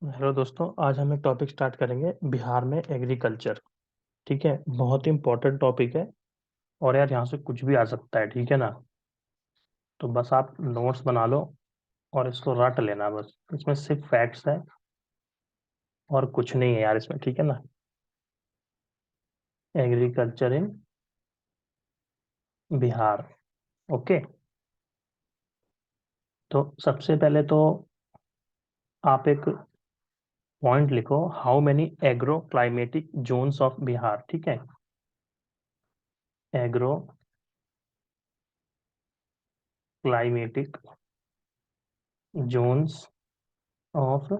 Hello दोस्तों, आज हम एक टॉपिक स्टार्ट करेंगे बिहार में एग्रीकल्चर। ठीक है, बहुत ही इंपॉर्टेंट टॉपिक है। और यार यहाँ से कुछ भी आ सकता है, ठीक है ना। तो बस आप नोट्स बना लो और इसको रट लेना। बस इसमें सिर्फ फैक्ट्स है और कुछ नहीं है यार इसमें, ठीक है ना। Agriculture in Bihar. ओके। तो सबसे पहले तो आप एक पॉइंट लिखो, how many agro climatic zones of Bihar. ठीक है, agro climatic zones of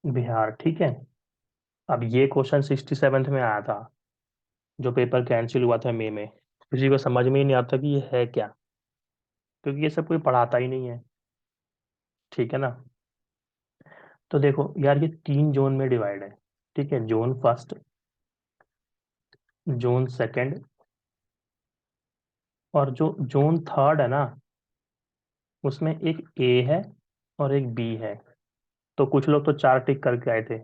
Bihar. ठीक है, अब ये क्वेश्चन 67th में आया था, जो पेपर कैंसिल हुआ था मई में। किसी को समझ में ही नहीं आता कि ये है क्या, क्योंकि ये सब कोई पढ़ाता ही नहीं है। ठीक है ना। तो देखो यार, ये 3 जोन में डिवाइड है। ठीक है, जोन फर्स्ट, जोन सेकंड, और जो जोन थर्ड है ना, उसमें एक ए है और एक बी है। तो कुछ लोग तो 4 टिक करके आए थे।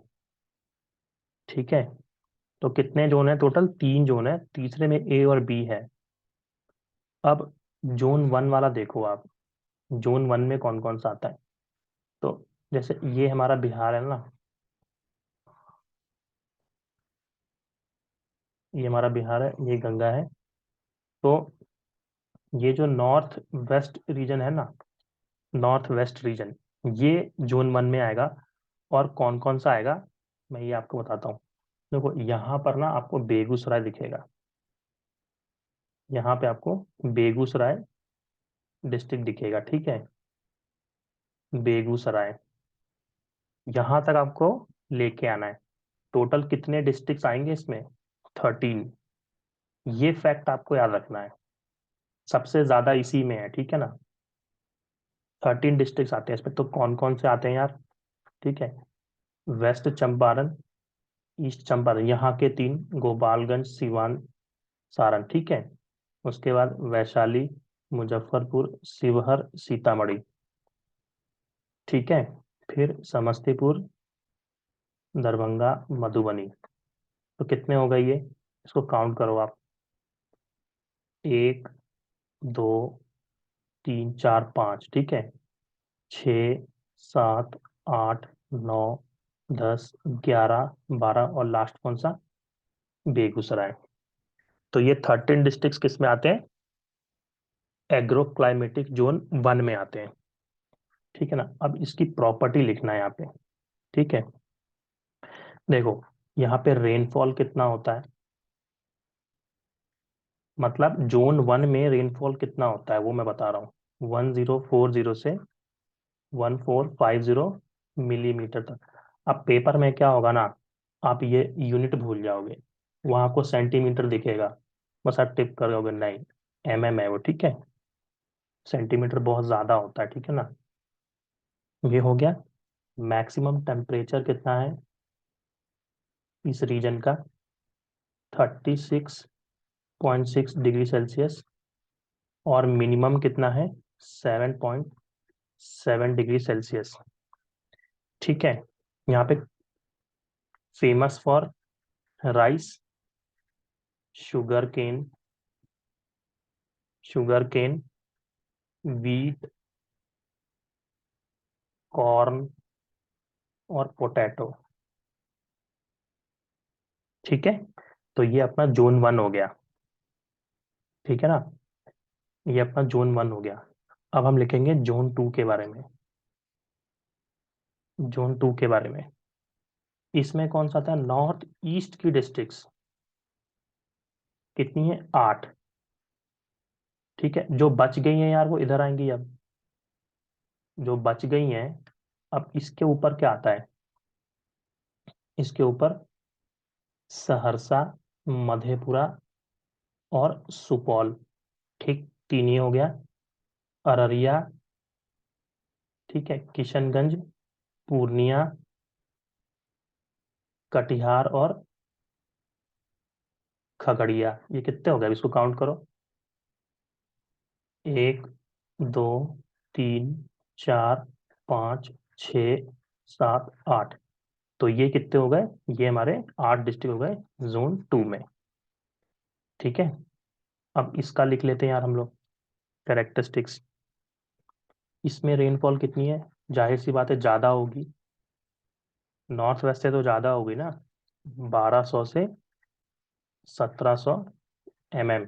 ठीक है, तो कितने जोन है टोटल? 3 जोन है, तीसरे में ए और बी है। अब जोन वन वाला देखो आप, जोन वन में कौन कौन सा आता है। तो जैसे ये हमारा बिहार है ना, ये हमारा बिहार है, ये गंगा है। तो ये जो नॉर्थ वेस्ट रीजन है ना, नॉर्थ वेस्ट रीजन, ये जोन वन में आएगा। और कौन कौन सा आएगा, मैं ये आपको बताता हूँ। देखो यहाँ पर ना आपको बेगूसराय दिखेगा, यहाँ पे आपको बेगूसराय डिस्ट्रिक्ट दिखेगा। ठीक है, बेगूसराय, यहाँ तक आपको लेके आना है। टोटल कितने डिस्ट्रिक्ट्स आएंगे इसमें? 13। ये फैक्ट आपको याद रखना है, सबसे ज्यादा इसी में है। ठीक है ना, 13 डिस्ट्रिक्ट्स आते हैं इसमें। तो कौन कौन से आते हैं यार? ठीक है, वेस्ट चंपारण, ईस्ट चंपारण, यहाँ के 3, गोपालगंज, सिवान, सारण। ठीक है, उसके बाद वैशाली, मुजफ्फरपुर, शिवहर, सीतामढ़ी। ठीक है, फिर समस्तीपुर, दरभंगा, मधुबनी। तो कितने हो गए ये? इसको काउंट करो आप। 1, 2, 3, 4, 5। ठीक है, 6, 7, 8, 9, 10, 11, 12, और लास्ट कौन सा? बेगूसराय। तो ये 13 डिस्ट्रिक्ट्स किस में आते हैं? एग्रो क्लाइमेटिक जोन वन में आते हैं। ठीक है ना, अब इसकी प्रॉपर्टी लिखना है यहाँ पे। ठीक है, देखो यहाँ पे रेनफॉल कितना होता है, मतलब जोन वन में रेनफॉल कितना होता है वो मैं बता रहा हूँ। 1040 से 1450 मिलीमीटर तक। अब पेपर में क्या होगा ना, आप ये यूनिट भूल जाओगे, वहां आपको सेंटीमीटर दिखेगा, बस आप टिप करोगे नहीं, है वो। ठीक है, सेंटीमीटर बहुत ज्यादा होता है। ठीक है ना, ये हो गया। मैक्सिमम टेम्परेचर कितना है इस रीजन का? 36.6 डिग्री सेल्सियस। और मिनिमम कितना है? 7.7 डिग्री सेल्सियस। ठीक है, यहाँ पे famous for rice, sugarcane, sugarcane, wheat, corn, और पोटैटो। ठीक है, तो ये अपना जोन वन हो गया। ठीक है ना, ये अपना जोन वन हो गया। अब हम लिखेंगे जोन टू के बारे में। जोन टू के बारे में, इसमें कौन सा था? नॉर्थ ईस्ट की डिस्ट्रिक्ट्स कितनी है? 8। ठीक है, जो बच गई हैं यार वो इधर आएंगी अब, जो बच गई हैं। अब इसके ऊपर क्या आता है? इसके ऊपर सहरसा, मधेपुरा, और सुपौल। ठीक, 3 ही हो गया। अररिया, ठीक है, किशनगंज, पूर्णिया, कटिहार, और खगड़िया। ये कितने हो गए? अब इसको काउंट करो। 1, 2, 3, 4, 5, 6, 7, 8। तो ये कितने हो गए? ये हमारे 8 डिस्ट्रिक्ट हो गए जोन 2 में। ठीक है, अब इसका लिख लेते हैं यार हम लोग कैरेक्टरिस्टिक्स। इसमें रेनफॉल कितनी है? जाहिर सी बात है ज़्यादा होगी, नॉर्थ वेस्ट से तो ज़्यादा होगी ना, 1200 से 1700 mm।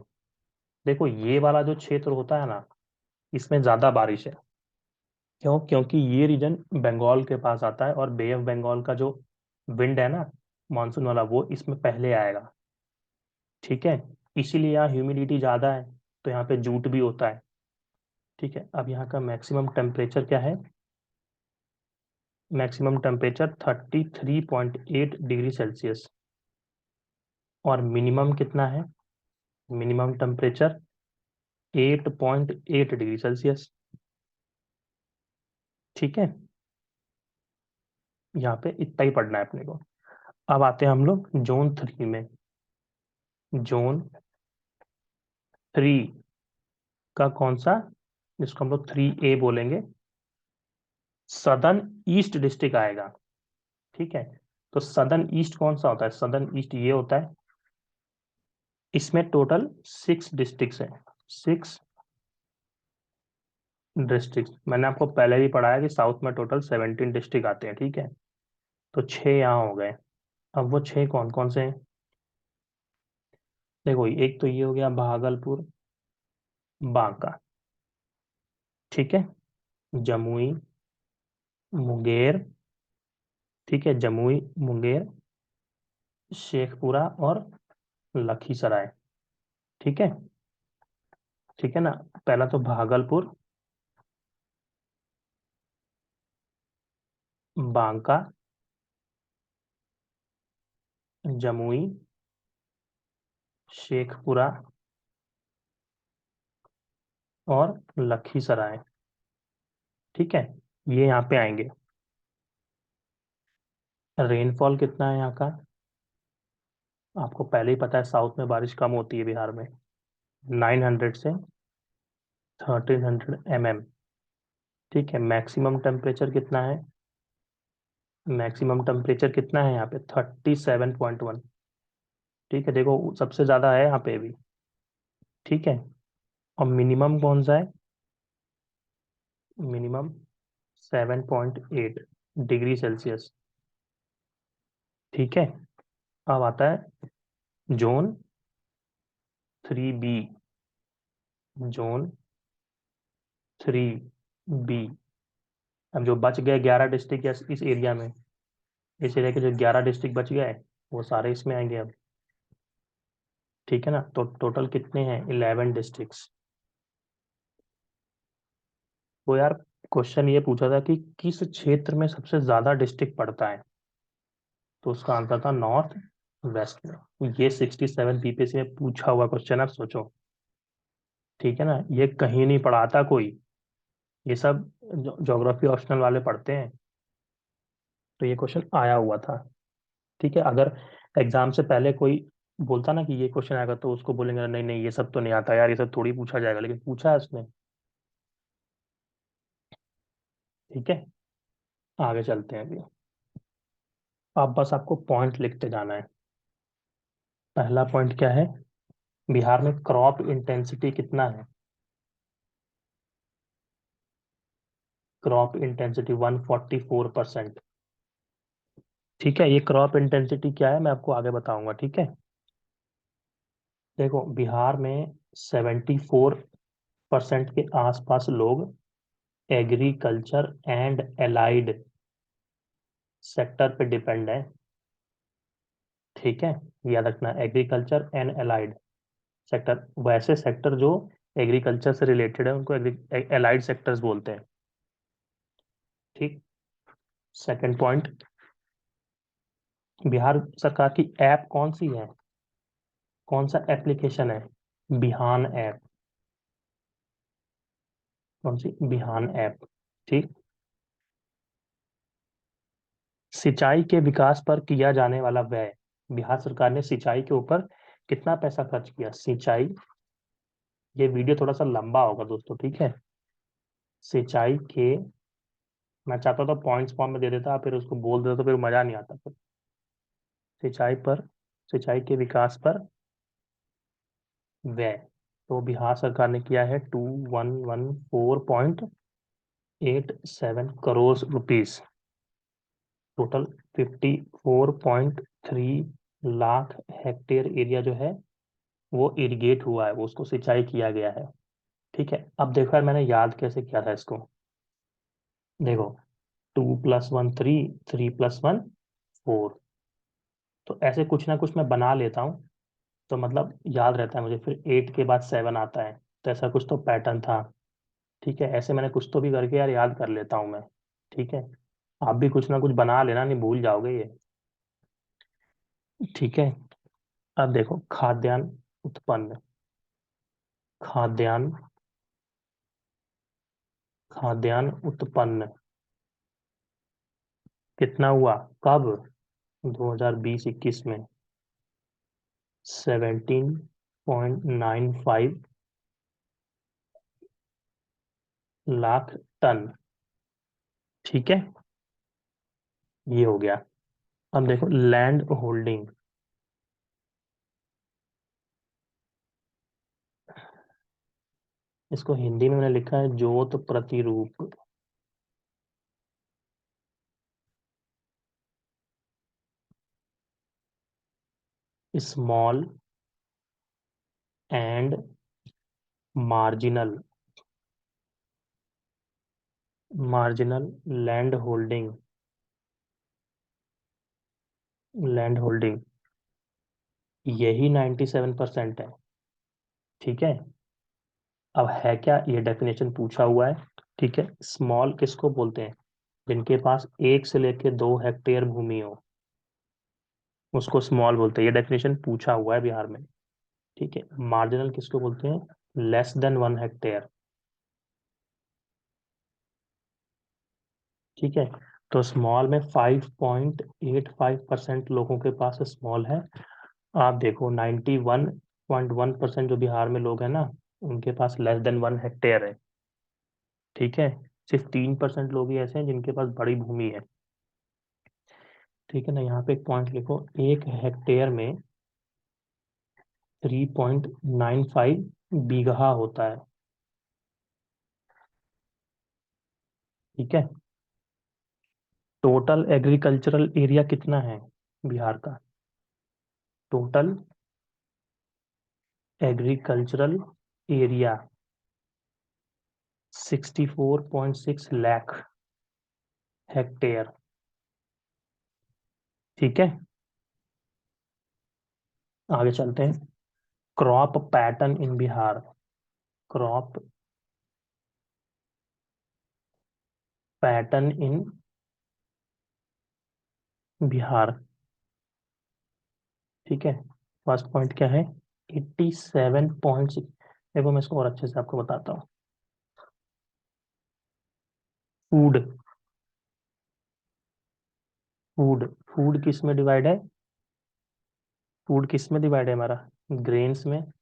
देखो ये वाला जो क्षेत्र होता है ना, इसमें ज़्यादा बारिश है। क्यों? क्योंकि ये रीजन बंगाल के पास आता है और बे ऑफ बंगाल का जो विंड है ना, मानसून वाला, वो इसमें पहले आएगा। ठीक है, इसीलिए यहाँ ह्यूमिडिटी ज़्यादा है, तो यहाँ पे जूट भी होता है। ठीक है, अब यहाँ का मैक्सिमम टेम्परेचर क्या है? Maximum temperature 33.8 degree Celsius. और मिनिमम कितना है? Minimum temperature 8.8 degree Celsius. ठीक है, यहाँ पे इतना ही पढ़ना है अपने को। अब आते हैं हम लोग जोन 3 में। जोन 3 का कौन सा, जिसको हम लोग 3A बोलेंगे, सदर्न ईस्ट डिस्ट्रिक्ट आएगा। ठीक है, तो सदर्न ईस्ट कौन सा होता है? सदर्न ईस्ट ये होता है। इसमें टोटल 6 डिस्ट्रिक्ट्स हैं। 6 डिस्ट्रिक्ट, मैंने आपको पहले भी पढ़ाया कि साउथ में टोटल 17 डिस्ट्रिक्ट आते हैं। ठीक है, तो 6 यहाँ हो गए। अब वो 6 कौन कौन से हैं? देखो, एक तो ये हो गया भागलपुर, बांका। ठीक है, जमुई, मुंगेर। ठीक है, जमुई, मुंगेर, शेखपुरा और लखीसराय। ठीक है, ठीक है ना। पहला तो भागलपुर, बांका, जमुई, शेखपुरा और लखीसराय। ठीक है, ये यहाँ पे आएंगे। रेनफॉल कितना है यहाँ का? आपको पहले ही पता है साउथ में बारिश कम होती है बिहार में, 900 से 1300 mm। ठीक है, मैक्सिमम टेम्परेचर कितना है? मैक्सिमम टेम्परेचर कितना है यहाँ पे? 37.1। ठीक है, देखो सबसे ज्यादा है यहाँ पे भी। ठीक है, और मिनिमम कौन सा है? Minimum 7.8 degree Celsius. ठीक है, अब आता है जोन 3B। Zone 3B। अब जो बच गए 11 डिस्ट्रिक्ट इस एरिया में, इस एरिया के जो 11 डिस्ट्रिक्ट बच गए, वो सारे इसमें आएंगे अब। ठीक है ना, तो टोटल कितने हैं? 11 डिस्ट्रिक्ट्स। तो यार क्वेश्चन ये पूछा था कि किस क्षेत्र में सबसे ज्यादा डिस्ट्रिक्ट पड़ता है, तो उसका आंसर था नॉर्थ वेस्ट में। तो ये 67 बीपीएससी में पूछा हुआ क्वेश्चन, आप सोचो। ठीक है ना, ये कहीं नहीं पढ़ाता कोई, ये सब ज्योग्राफी ऑप्शनल वाले पढ़ते हैं। तो ये क्वेश्चन आया हुआ था। ठीक है, अगर एग्जाम से पहले कोई बोलता ना कि ये क्वेश्चन आएगा, तो उसको बोलेंगे नहीं नहीं ये सब तो नहीं आता यार, ये सब थोड़ी पूछा जाएगा, लेकिन पूछा है उसने। ठीक है, आगे चलते हैं अभी। अब बस आपको पॉइंट लिखते जाना है। पहला पॉइंट क्या है? बिहार में क्रॉप इंटेंसिटी कितना है? Crop intensity 144%। ठीक है, ये क्रॉप इंटेंसिटी क्या है मैं आपको आगे बताऊंगा। ठीक है, देखो बिहार में 74% के आसपास लोग एग्रीकल्चर एंड एलाइड सेक्टर पे डिपेंड है। ठीक है, याद रखना, एग्रीकल्चर एंड एलाइड सेक्टर, वैसे सेक्टर जो एग्रीकल्चर से रिलेटेड है उनको एलाइड सेक्टर्स बोलते हैं। ठीक, सेकंड पॉइंट, बिहार सरकार की ऐप कौन सी है? कौन सा एप्लीकेशन है? बिहान ऐप। कौन सी? बिहान ऐप। ठीक, सिंचाई के विकास पर किया जाने वाला व्यय, बिहार सरकार ने सिंचाई के ऊपर कितना पैसा खर्च किया? सिंचाई, ये वीडियो थोड़ा सा लंबा होगा दोस्तों। ठीक है, सिंचाई के मैं चाहता था पॉइंट्स फॉर्म में दे देता, फिर उसको बोल देता तो फिर मजा नहीं आता फिर। सिंचाई पर, सिंचाई के विकास पर व्यय। तो बिहार सरकार ने किया है 2114.87 crore rupees. Total 54.3 lakh hectare area जो है वो इरिगेट हुआ है, वो उसको सिंचाई किया गया है। ठीक है, अब देखो यार मैंने याद कैसे किया था इसको। देखो, 2+1 3, 3+1 4। तो ऐसे कुछ ना कुछ मैं बना लेता हूँ, तो मतलब याद रहता है मुझे। फिर 8 के बाद 7 आता है, तो ऐसा कुछ तो पैटर्न था। ठीक है, ऐसे मैंने कुछ तो भी करके यार याद कर लेता हूँ मैं। ठीक है, आप भी कुछ ना कुछ बना लेना, नहीं भूल जाओगे ये। ठीक है, अब देखो खाद्यान्न उत्पन्न, खाद्यान्न, खाद्यान्न उत्पन्न कितना हुआ, कब, 2020-21 में 17.95 लाख टन। ठीक है, ये हो गया। अब देखो लैंड होल्डिंग, इसको हिंदी में मैंने लिखा है जोत प्रतिरूप। Small and marginal, marginal land holding, land holding यही 97% है। ठीक है, अब है क्या, ये डेफिनेशन पूछा हुआ है। ठीक है, स्मॉल किसको बोलते हैं, जिनके पास 1 से लेके 2 हेक्टेयर भूमि हो, उसको स्मॉल बोलते हैं। ये डेफिनेशन पूछा हुआ है बिहार में। ठीक है, मार्जिनल किसको बोलते हैं, लेस देन 1 हेक्टेयर। ठीक है, तो स्मॉल में 5.85% लोगों के पास स्मॉल है। आप देखो 91.1% जो बिहार में लोग हैं ना, उनके पास लेस देन 1 हेक्टेयर है। ठीक है, सिर्फ 3% लोग ही ऐसे हैं जिनके पास बड़ी भूमि है। ठीक है ना, यहाँ पे एक पॉइंट लिखो, 1 हेक्टेयर में 3.95 बीघा होता है। ठीक है, टोटल एग्रीकल्चरल एरिया कितना है बिहार का, total agricultural area 64.6 lakh hectare. ठीक है, आगे चलते हैं। Crop pattern in Bihar, crop pattern in Bihar. ठीक है, फर्स्ट पॉइंट क्या है, 87.6। देखो मैं इसको और अच्छे से आपको बताता हूँ। फूड, फूड, फूड किस में डिवाइड है, फूड किस में डिवाइड है हमारा, ग्रेन्स में,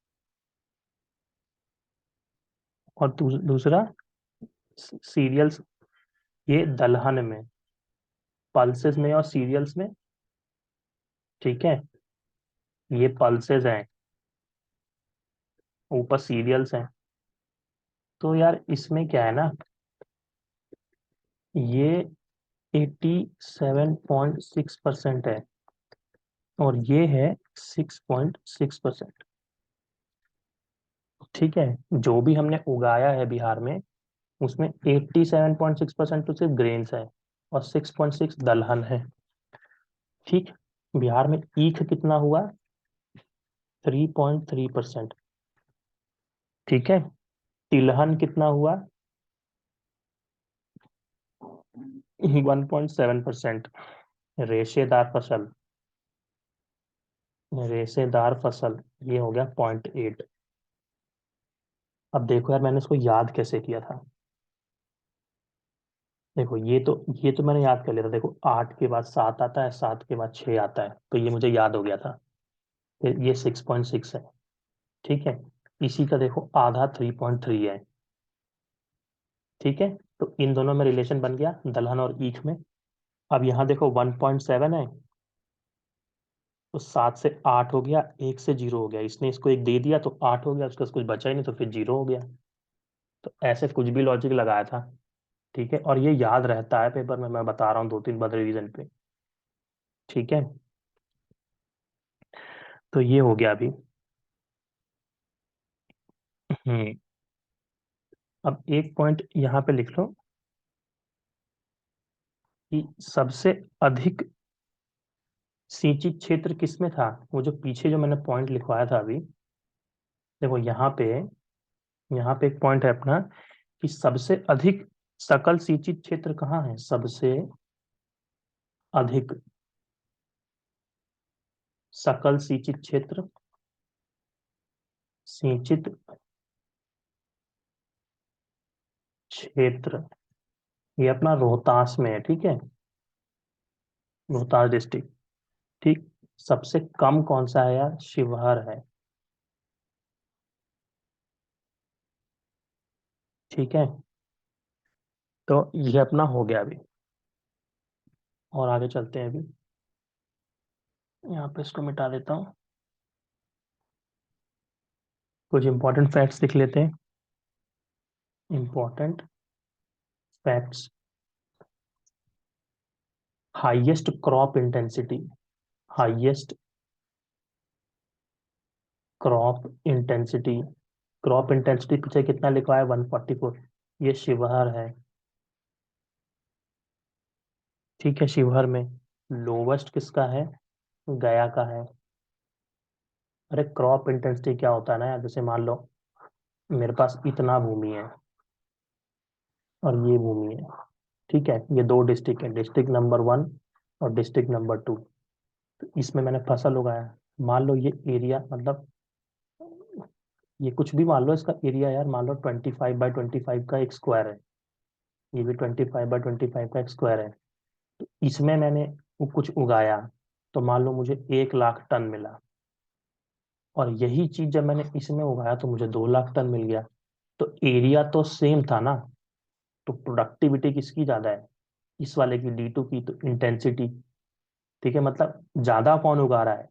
और दूसरा सीरियल्स, ये दलहन में, पल्सेस में और सीरियल्स में। ठीक है, ये पल्सेस हैं, ऊपर सीरियल्स हैं। तो यार इसमें क्या है ना, ये 87.6% है, और ये है 6.6%। ठीक है, जो भी हमने उगाया है बिहार में, उसमें 87.6% तो सिर्फ ग्रेन्स है, और 6.6 दलहन है। ठीक, बिहार में ईख कितना हुआ, 3.3%। ठीक है, तिलहन कितना हुआ, 1.7%। रेशेदार फसल, रेशेदार फसल ये हो गया 0.8। अब देखो यार मैंने इसको याद कैसे किया था। देखो ये तो मैंने याद कर लिया था। देखो 8 के बाद 7 आता है, 7 के बाद 6 आता है, तो ये मुझे याद हो गया था। फिर ये 6.6 है। ठीक है, इसी का देखो आधा 3.3 है। ठीक है, तो इन दोनों में रिलेशन बन गया दलहन और ईख में। अब यहाँ देखो 1.7 है, तो 7 से 8 हो गया, 1 से 0 हो गया, इसने इसको 1 दे दिया तो 8 हो गया, उसका कुछ बचा ही नहीं तो फिर 0 हो गया। तो ऐसे कुछ भी लॉजिक लगाया था। ठीक है, और ये याद रहता है पेपर में, मैं बता रहा हूँ 2-3 बार रिवीजन पे। ठीक है, तो ये हो गया अभी। हम्म। अब एक पॉइंट यहाँ पे लिख लो कि सबसे अधिक सिंचित क्षेत्र किसमें था। वो जो पीछे जो मैंने पॉइंट लिखवाया था अभी, देखो यहाँ पे एक पॉइंट है अपना कि सबसे अधिक सकल सिंचित क्षेत्र कहाँ है। सबसे अधिक सकल सिंचित क्षेत्र, सिंचित क्षेत्र, ये अपना रोहतास में है। ठीक है, रोहतास डिस्ट्रिक्ट। ठीक, सबसे कम कौन सा है यार, शिवहर है। ठीक है, तो ये अपना हो गया अभी, और आगे चलते हैं अभी। यहाँ पे इसको मिटा देता हूँ, कुछ इंपॉर्टेंट फैक्ट्स लिख लेते हैं। Important facts. Highest crop intensity, highest crop intensity, crop intensity पीछे कितना लिखा है 144, ये शिवहर है। ठीक है, शिवहर में। लोवेस्ट किसका है, गया का है। अरे क्रॉप इंटेंसिटी क्या होता है ना यार, जैसे मान लो मेरे पास इतना भूमि है और ये भूमि है। ठीक है, ये दो डिस्ट्रिक्ट है, डिस्ट्रिक्ट नंबर 1 और डिस्ट्रिक्ट नंबर 2। तो इसमें मैंने फसल उगाया, मान लो ये एरिया, मतलब ये कुछ भी मान लो इसका एरिया यार, मान लो 25/25 का एक स्क्वायर है, ये भी 25/25 का एक स्क्वायर है। तो इसमें मैंने वो कुछ उगाया, तो मान लो मुझे 1 लाख टन मिला, और यही चीज जब मैंने इसमें उगाया तो मुझे 2 लाख टन मिल गया। तो एरिया तो सेम था ना, तो प्रोडक्टिविटी किसकी ज्यादा है, इस वाले की, D2 की। तो इंटेंसिटी, ठीक है, मतलब ज्यादा कौन उगा रहा है,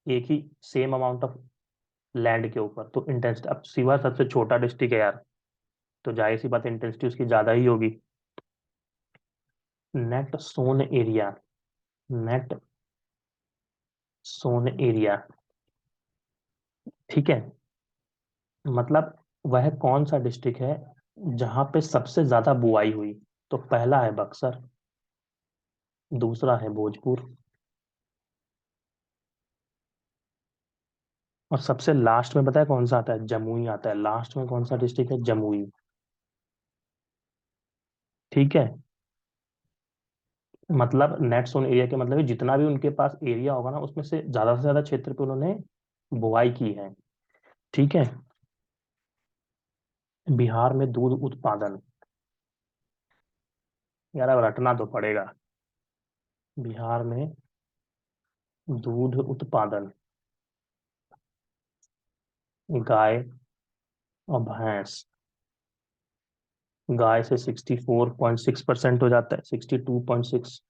एक ही सेम अमाउंट ऑफ लैंड के ऊपर, तो इंटेंसिटी। अब सिवा सबसे छोटा डिस्ट्रिक्ट है यार, तो जाहिर सी बात इंटेंसिटी उसकी ज्यादा ही होगी। Net sown area, net sown area. ठीक है, मतलब वह कौन सा डिस्ट्रिक्ट है जहां पे सबसे ज्यादा बुआई हुई। तो पहला है बक्सर, दूसरा है भोजपुर, और सबसे लास्ट में बताया कौन सा आता है, जमुई आता है। लास्ट में कौन सा डिस्ट्रिक्ट है, जमुई। ठीक है, मतलब नेट सोन एरिया के मतलब है जितना भी उनके पास एरिया होगा ना, उसमें से ज्यादा क्षेत्र पे उन्होंने बुआई की है। ठीक है, बिहार में दूध उत्पादन, यार अब रटना तो पड़ेगा। बिहार में दूध उत्पादन, गाय और भैंस। गाय से 64.6% हो जाता है, 62.6,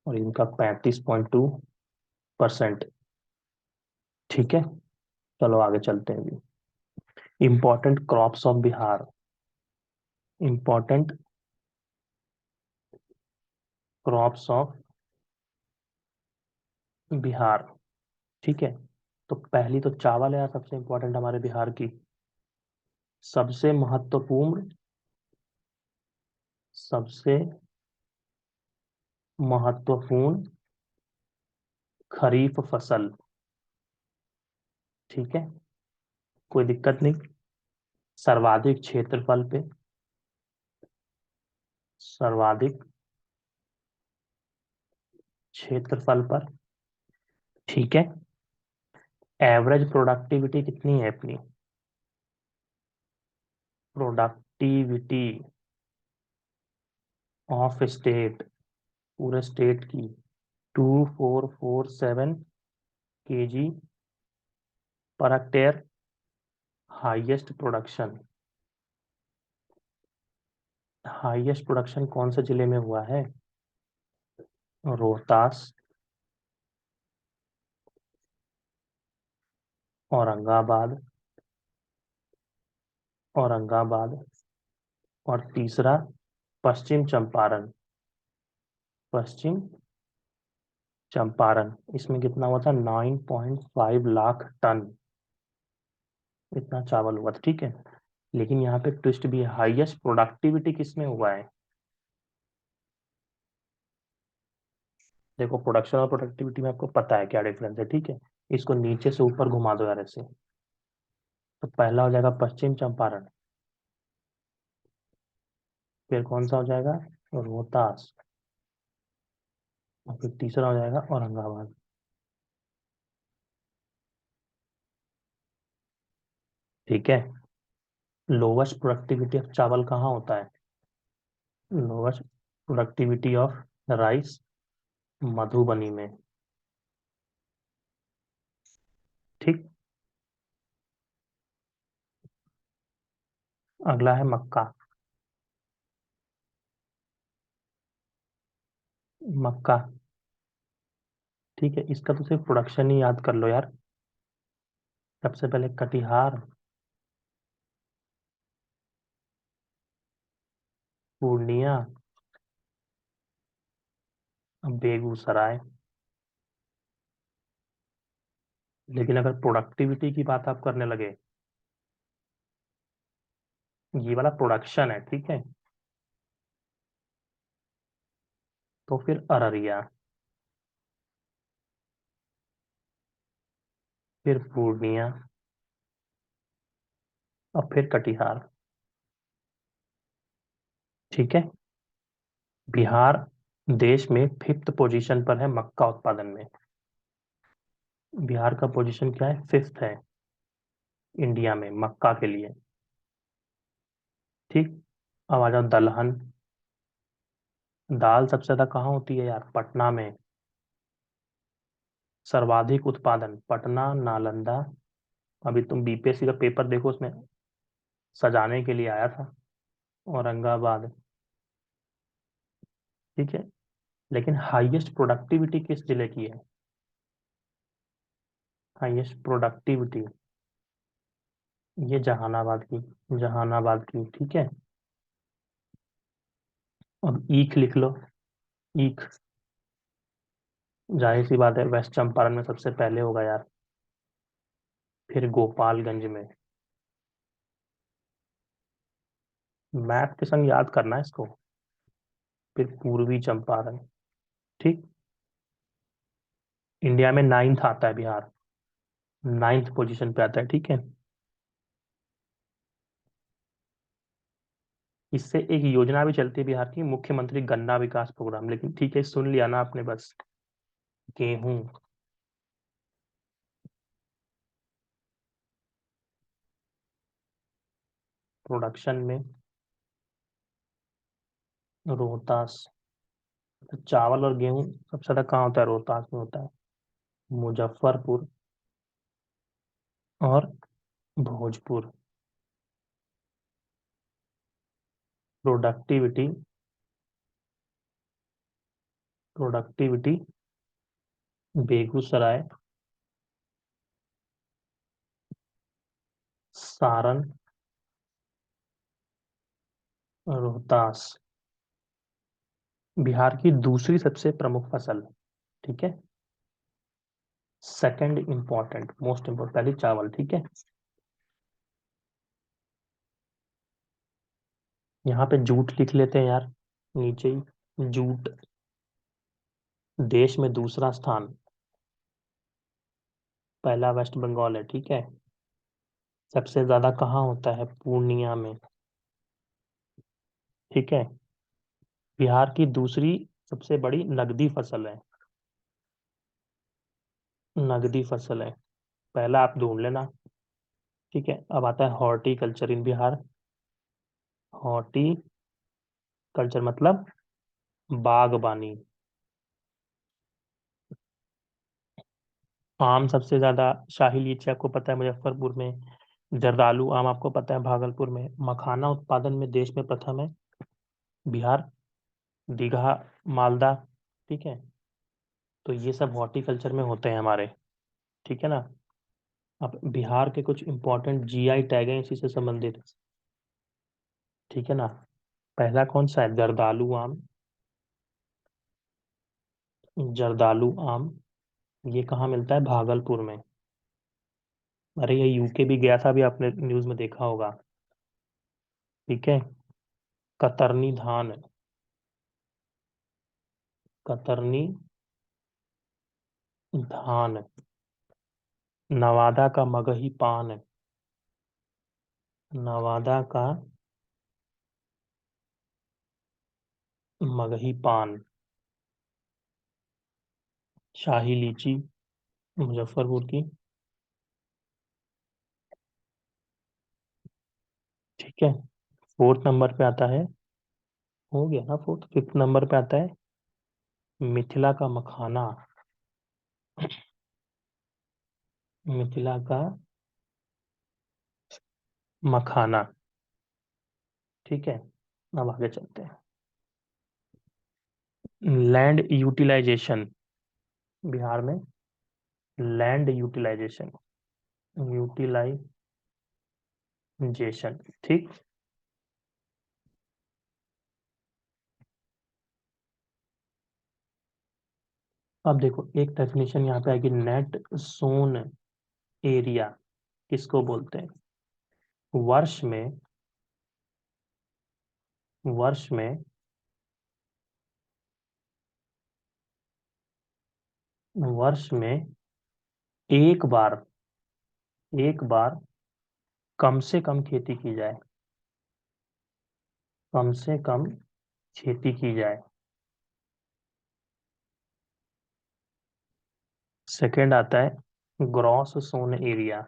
और इनका 35.2%। ठीक है, चलो आगे चलते हैं अभी। Important crops of Bihar, important crops of Bihar. ठीक है, तो पहली तो चावल है यार, सबसे इंपॉर्टेंट हमारे बिहार की। सबसे महत्वपूर्ण, सबसे महत्वपूर्ण खरीफ फसल। ठीक है, कोई दिक्कत नहीं। सर्वाधिक क्षेत्रफल पे, सर्वाधिक क्षेत्रफल पर। ठीक है, एवरेज प्रोडक्टिविटी कितनी है अपनी, प्रोडक्टिविटी ऑफ स्टेट, पूरे स्टेट की 2447 kg per hectare, highest production. Highest production कौन से जिले में हुआ है? रोहतास, औरंगाबाद, औरंगाबाद, और तीसरा पश्चिम चंपारण। पश्चिम चंपारण, इसमें कितना हुआ था? 9.5 लाख टन, इतना चावल हुआ था। ठीक है, लेकिन यहाँ पे ट्विस्ट भी है, हाईएस्ट प्रोडक्टिविटी किसमें हुआ है? देखो, प्रोडक्शन और प्रोडक्टिविटी में आपको पता है क्या डिफरेंस है, ठीक है। इसको नीचे से ऊपर घुमा दो यार ऐसे। तो पहला हो जाएगा पश्चिम चंपारण, फिर कौन सा हो जाएगा? रोहतास, और फिर तीसरा हो जाएगा औरंगाबाद। ठीक है। लोवेस्ट प्रोडक्टिविटी ऑफ चावल कहाँ होता है? Lowest productivity of rice Madhubani में। ठीक। अगला है मक्का। मक्का, ठीक है, इसका तो सिर्फ प्रोडक्शन ही याद कर लो यार। सबसे पहले कटिहार, पूर्णिया, बेगूसराय। लेकिन अगर प्रोडक्टिविटी की बात आप करने लगे, ये वाला प्रोडक्शन है, ठीक है, तो फिर अररिया, फिर पूर्णिया, और फिर कटिहार। ठीक है। बिहार देश में फिफ्थ पोजीशन पर है मक्का उत्पादन में। बिहार का पोजीशन क्या है? फिफ्थ है इंडिया में मक्का के लिए। ठीक। अब आ जाओ दलहन। दाल सबसे ज्यादा कहाँ होती है यार? पटना में। सर्वाधिक उत्पादन पटना, नालंदा। अभी तुम बीपीएससी का पेपर देखो, उसमें सजाने के लिए आया था, औरंगाबाद। ठीक है, लेकिन हाईएस्ट प्रोडक्टिविटी किस जिले की है? हाईएस्ट प्रोडक्टिविटी, ये जहानाबाद की, जहानाबाद की। ठीक है। अब ईख लिख लो। ईख, जाहिर सी बात है वेस्ट चंपारण में सबसे पहले होगा यार, फिर गोपालगंज में। मैप के संग याद करना है इसको। फिर पूर्वी चंपारण। ठीक। इंडिया में नाइन्थ आता है बिहार, नाइन्थ पोजीशन पे आता है। ठीक है। इससे एक योजना भी चलती है बिहार की, मुख्यमंत्री गन्ना विकास प्रोग्राम। लेकिन ठीक है, सुन लिया ना आपने बस। गेहूं, प्रोडक्शन में रोहतास। तो चावल और गेहूं सबसे ज्यादा कहाँ होता है? रोहतास में होता है। मुजफ्फरपुर और भोजपुर। Productivity, productivity Begusarai, Saran, Rohtas. बिहार की दूसरी सबसे प्रमुख फसल। ठीक है। सेकंड इंपॉर्टेंट, मोस्ट इंपोर्टेंट, पहली चावल। ठीक है। यहाँ पे जूट लिख लेते हैं यार, नीचे ही जूट। देश में दूसरा स्थान, पहला वेस्ट बंगाल है। ठीक है। सबसे ज्यादा कहाँ होता है? पूर्णिया में। ठीक है। बिहार की दूसरी सबसे बड़ी नगदी फसल है, नगदी फसल है। पहला आप ढूंढ लेना। ठीक है। अब आता है हॉर्टिकल्चर इन बिहार। हॉर्टिकल्चर मतलब बागबानी। आम सबसे ज्यादा, शाही लीची आपको पता है मुजफ्फरपुर में, जर्दालू आम आपको पता है भागलपुर में। मखाना उत्पादन में देश में प्रथम है बिहार, दीघा, मालदा। ठीक है, तो ये सब हॉर्टिकल्चर में होते हैं हमारे। ठीक है ना। अब बिहार के कुछ इंपॉर्टेंट जीआई टैग हैं इसी से संबंधित। ठीक है ना। पहला कौन सा है? जर्दालू आम। जर्दालू आम, ये कहाँ मिलता है? भागलपुर में। अरे ये यूके भी गया था, अभी आपने न्यूज में देखा होगा। ठीक है। कतरनी धान। कतरनी धान। नवादा का मगही पान। नवादा का मगही पान। शाही लीची, मुजफ्फरपुर की। ठीक है। फोर्थ नंबर पे आता है, हो गया ना फोर्थ, फिफ्थ नंबर पे आता है मिथिला का मखाना। मिथिला का मखाना। ठीक है। अब आगे चलते हैं। लैंड यूटिलाइजेशन, बिहार में लैंड यूटिलाइजेशन। यूटिलाइजेशन। ठीक। अब देखो एक डेफिनेशन यहाँ पे आएगी, नेट सोन एरिया किसको बोलते हैं? वर्ष में, वर्ष में, वर्ष में एक बार, एक बार कम से कम खेती की जाए, कम से कम खेती की जाए। सेकंड आता है gross sown area.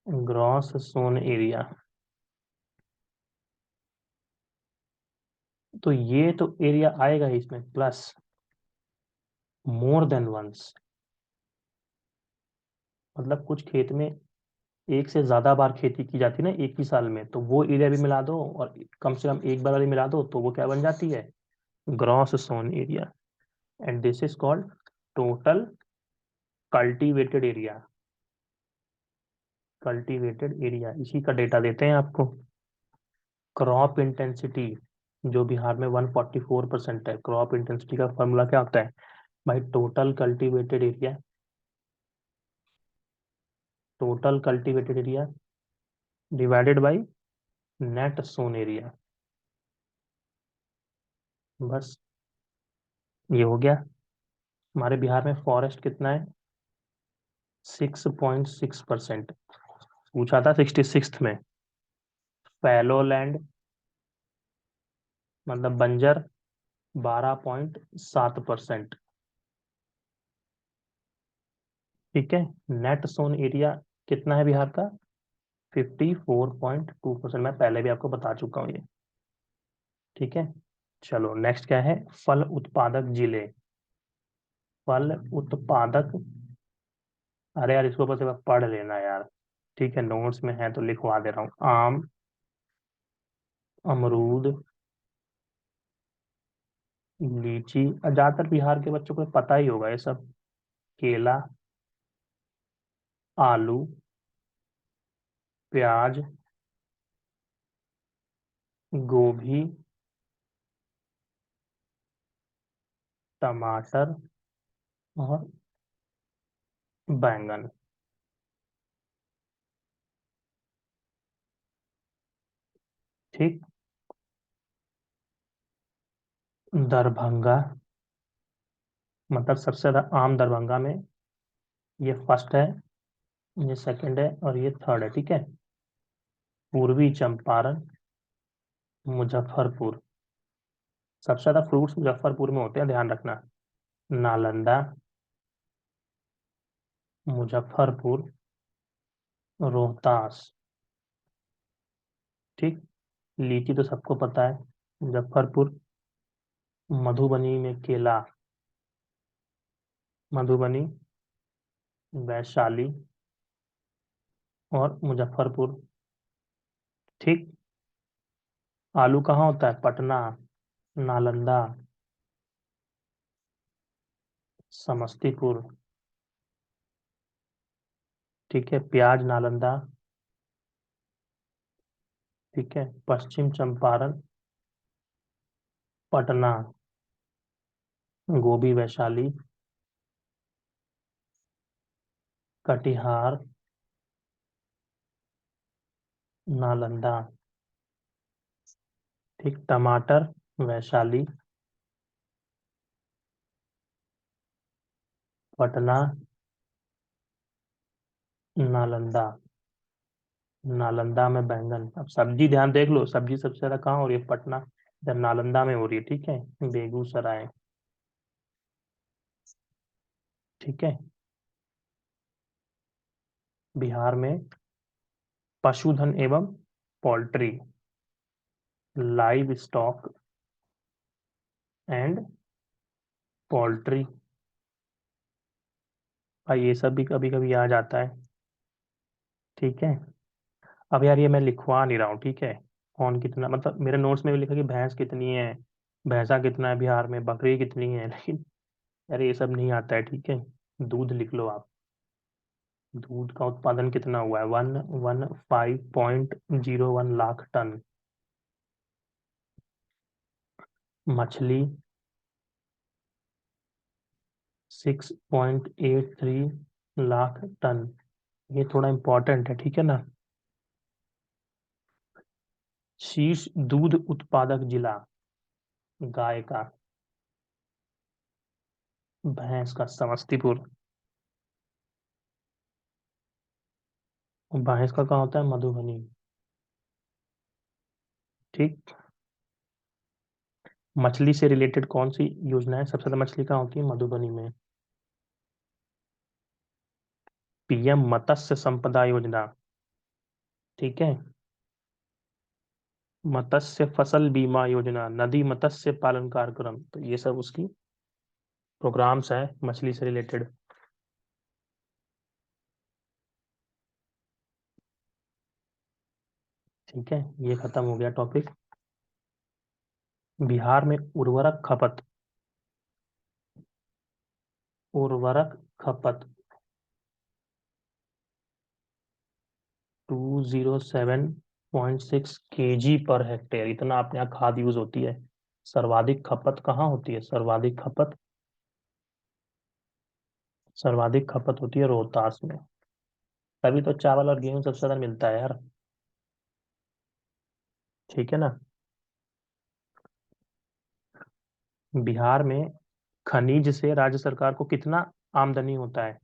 Gross sown area, तो ये तो एरिया आएगा ही इसमें, प्लस मोर देन वंस, मतलब कुछ खेत में एक से ज्यादा बार खेती की जाती है ना एक ही साल में, तो वो एरिया भी मिला दो, और कम से कम एक बार वाली मिला दो, तो वो क्या बन जाती है? Gross sown area. And this is called total cultivated area. Cultivated area, इसी का डेटा देते हैं आपको। क्रॉप इंटेंसिटी, जो बिहार में 144% है, क्रॉप इंटेंसिटी का फॉर्मूला क्या होता है भाई? Total cultivated area, total cultivated area divided by net sown area. बस, ये हो गया। हमारे बिहार में फॉरेस्ट कितना है? 6.6%। पूछा था 66th में। फैलो लैंड, मतलब बंजर, 12.7%। ठीक है। नेट सोन एरिया कितना है बिहार का? 54.2%। मैं पहले भी आपको बता चुका हूँ ये। ठीक है। चलो नेक्स्ट क्या है? फल उत्पादक जिले। फल उत्पादक, अरे यार इसको बस एक बार पढ़ लेना यार। ठीक है, नोट्स में है तो लिखवा दे रहा हूँ। आम, अमरूद, लीची, और ज्यादातर बिहार के बच्चों को पता ही होगा ये सब। केला, आलू, प्याज, गोभी, टमाटर और बैंगन। ठीक। दरभंगा, मतलब सबसे ज्यादा आम दरभंगा में, ये फर्स्ट है, ये सेकंड है, और ये थर्ड है। ठीक है। पूर्वी चंपारण, मुजफ्फरपुर, सबसे ज्यादा फ्रूट्स मुजफ्फरपुर में होते हैं, ध्यान रखना। नालंदा, मुजफ्फरपुर, रोहतास। ठीक। लीची तो सबको पता है, मुजफ्फरपुर। मधुबनी में केला, मधुबनी, वैशाली और मुजफ्फरपुर। ठीक। आलू कहाँ होता है? पटना, नालंदा, समस्तीपुर। ठीक है, प्याज नालंदा। ठीक है, पश्चिम चंपारण, पटना, गोभी वैशाली, कटिहार, नालंदा। ठीक, टमाटर वैशाली, पटना, नालंदा। नालंदा में बैंगन। अब सब्जी ध्यान देख लो, सब्जी सबसे ज्यादा कहाँ हो रही है? पटना, इधर नालंदा में हो रही है। ठीक है, बेगूसराय। ठीक है, बिहार में पशुधन एवं poultry, live stock and poultry. भाई ये सब भी कभी कभी आ जाता है। ठीक है, अब यार ये मैं लिखवा नहीं रहा हूँ। ठीक है, कौन कितना, मतलब मेरे नोट्स में भी लिखा कि भैंस कितनी है, भैंसा कितना है बिहार में, बकरी कितनी है, लेकिन यार ये सब नहीं आता है। ठीक है, दूध लिख लो आप। दूध का उत्पादन कितना हुआ है? 115.01 लाख टन। मछली 6.83 लाख टन। ये थोड़ा इंपॉर्टेंट है, ठीक है ना। शीर्ष दूध उत्पादक जिला, गाय का, भैंस का समस्तीपुर। भैंस का कहाँ होता है? मधुबनी। ठीक, मछली से रिलेटेड कौन सी योजना है? सबसे ज्यादा मछली कहाँ होती है? मधुबनी में। पीएम मत्स्य संपदा योजना। ठीक है, मत्स्य फसल बीमा योजना, नदी मत्स्य पालन कार्यक्रम, तो ये सब उसकी प्रोग्राम्स है मछली से रिलेटेड। ठीक है, ये खत्म हो गया टॉपिक। बिहार में उर्वरक खपत, उर्वरक खपत 207.6 kg/हेक्टेयर, इतना अपने यहाँ खाद यूज होती है। सर्वाधिक खपत कहाँ होती है? सर्वाधिक खपत होती है रोहतास में। तभी तो चावल और गेहूं सबसे ज्यादा मिलता है यार। ठीक है ना। बिहार में खनिज से राज्य सरकार को कितना आमदनी होता है?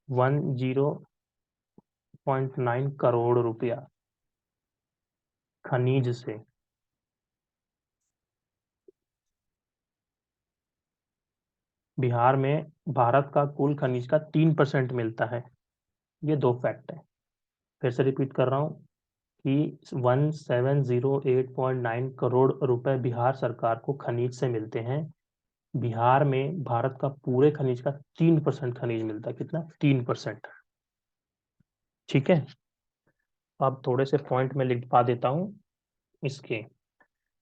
10.9 करोड़ रुपया, खनिज से। बिहार में भारत का कुल खनिज का 3% मिलता है। ये दो फैक्ट है। फिर से रिपीट कर रहा हूँ कि 1708.9 करोड़ रुपए बिहार सरकार को खनिज से मिलते हैं। बिहार में भारत का पूरे खनिज का 3% खनिज मिलता है। कितना? 3%। ठीक है, अब थोड़े से पॉइंट में लिखवा देता हूँ इसके,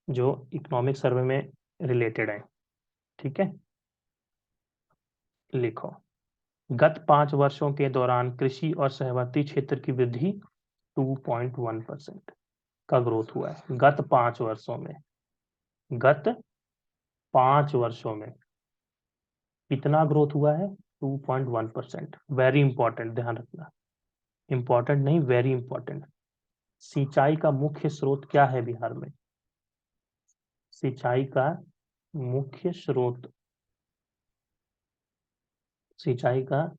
जो इकोनॉमिक सर्वे में रिलेटेड है। ठीक है, लिखो। गत 5 वर्षों के दौरान कृषि और सहवर्ती क्षेत्र की वृद्धि 2.1% का ग्रोथ हुआ है। गत 5 वर्षों में कितना ग्रोथ हुआ है? 2.1%। वेरी इंपॉर्टेंट, ध्यान रखना। इंपॉर्टेंट नहीं, वेरी इंपॉर्टेंट। सिंचाई का मुख्य स्रोत क्या है बिहार में? सिंचाई का मुख्य स्रोत, सिंचाई का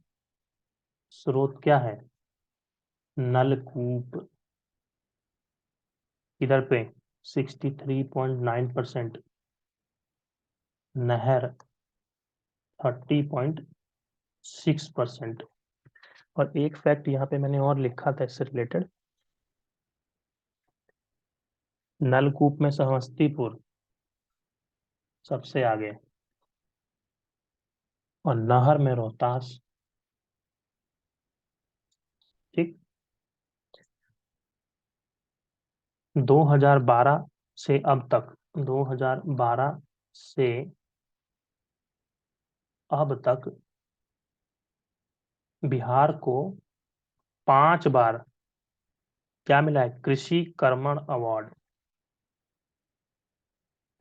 स्रोत क्या है? नलकूप। इधर पे 63.9%, नहर 30.6%। और एक फैक्ट यहाँ पे मैंने और लिखा था इससे रिलेटेड, नलकूप में समस्तीपुर सबसे आगे, और नहर में रोहतास। ठीक, 2012 से अब तक, 2012 से अब तक बिहार को 5 बार क्या मिला है? कृषि कर्मण अवार्ड।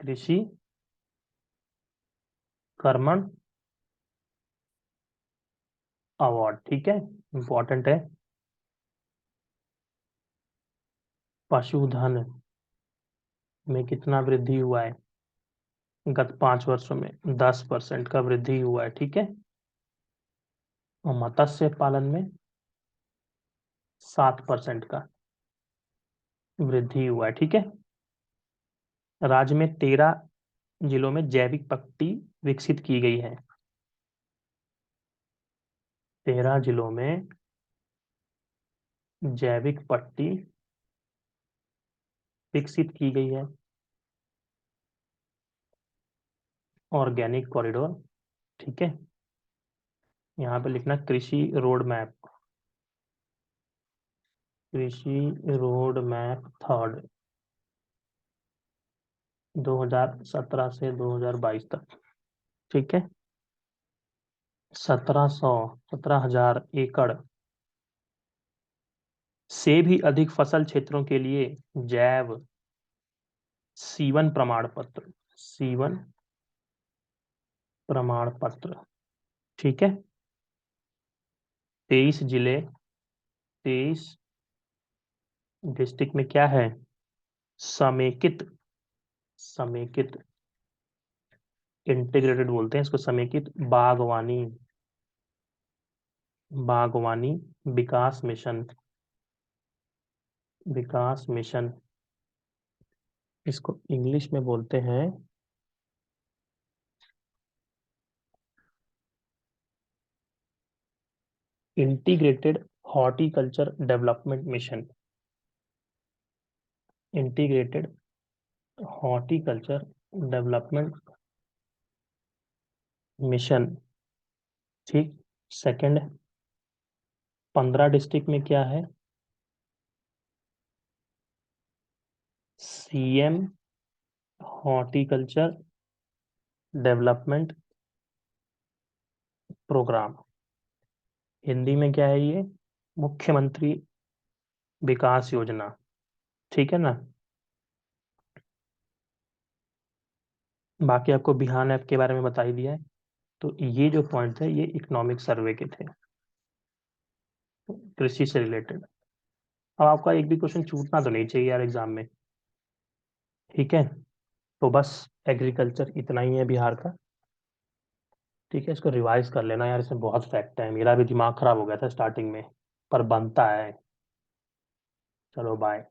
कृषि कर्मण अवार्ड, ठीक है, इंपॉर्टेंट है। पशुधन में कितना वृद्धि हुआ है? गत 5 वर्षों में 10% का वृद्धि हुआ है, ठीक है। और मत्स्य पालन में 7% का वृद्धि हुआ है, ठीक है। राज्य में 13 जिलों में जैविक पट्टी विकसित की गई है। 13 जिलों में जैविक पट्टी विकसित की गई है। ऑर्गेनिक कॉरिडोर, ठीक है। यहाँ पे लिखना कृषि रोड मैप। कृषि रोड मैप थर्ड, 2017 से 2022 तक, ठीक है। 17,000 एकड़ से भी अधिक फसल क्षेत्रों के लिए जैव सीवन प्रमाण पत्र, सीवन प्रमाण पत्र, ठीक है। 23 जिले, 23 डिस्ट्रिक्ट में क्या है? समेकित, समेकित इंटीग्रेटेड बोलते हैं इसको, समेकित बागवानी, बागवानी विकास मिशन, विकास मिशन, इसको इंग्लिश में बोलते हैं integrated horticulture development mission. Integrated horticulture development mission, ठीक। सेकंड, 15 डिस्ट्रिक्ट में क्या है? CM horticulture development programme. Hindi में क्या है ये? मुख्यमंत्री विकास योजना, ठीक है ना। बाकी आपको बिहान ऐप के बारे में बता ही दिया है। तो ये जो पॉइंट है ये इकोनॉमिक सर्वे के थे, कृषि से रिलेटेड। अब आपका एक भी क्वेश्चन छूटना तो नहीं चाहिए यार एग्जाम में, ठीक है। तो बस एग्रीकल्चर इतना ही है बिहार का, ठीक है। इसको रिवाइज कर लेना यार, इसमें बहुत फैक्ट है, मेरा भी दिमाग खराब हो गया था स्टार्टिंग में, पर बनता है। चलो बाय।